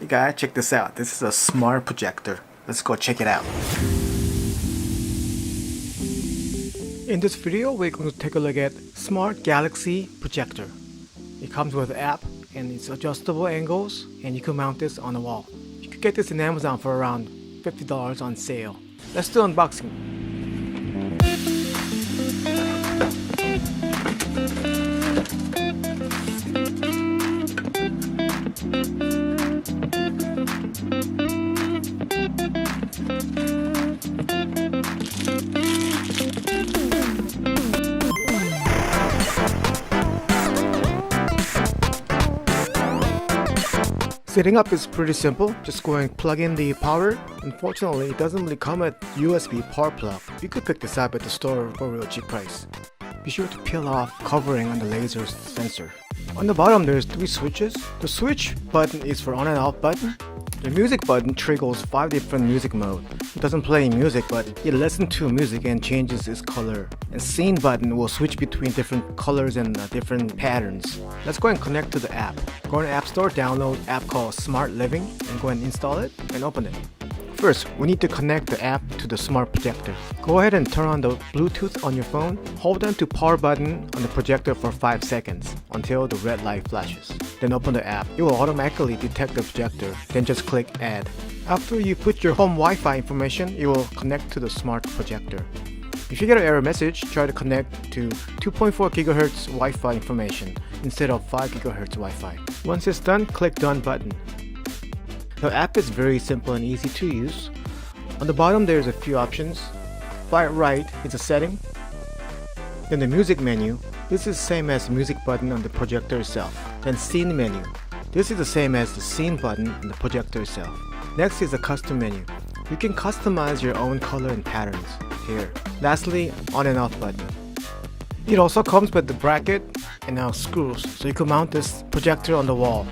Hey guys, check this out. This is a smart projector. Let's go check it out. In this video, we're going to take a look at Smart Galaxy Projector. It comes with an app and it's adjustable angles, and you can mount this on the wall. You could get this in Amazon for around $50 on sale. Let's do unboxing. Setting up is pretty simple. Just go and plug in the power. Unfortunately, it doesn't really come with USB power plug. You could pick this up at the store for a real cheap price. Be sure to peel off covering on the laser sensor. On the bottom there's 3 switches. The switch button is for on and off button. The music button triggers 5 different music modes. It doesn't play music, but it listens to music and changes its color. And scene button will switch between different colors and different patterns. Let's go and connect to the app. Go on App Store, download an app called Smart Living, and go and install it and open it. First, we need to connect the app to the smart projector. Go ahead and turn on the Bluetooth on your phone. Hold down to power button on the projector for 5 seconds until the red light flashes. Then open the app. It will automatically detect the projector. Then just click Add. After you put your home Wi-Fi information, it will connect to the smart projector. If you get an error message, try to connect to 2.4 GHz Wi-Fi information instead of 5 GHz Wi-Fi. Once it's done, click Done button. The app is very simple and easy to use. On the bottom there's a few options. Far right is a setting. Then the music menu. This is the same as the music button on the projector itself. Then scene menu. This is the same as the scene button on the projector itself. Next is the custom menu. You can customize your own color and patterns here. Lastly, on and off button. It also comes with the bracket and now screws, so you can mount this projector on the wall.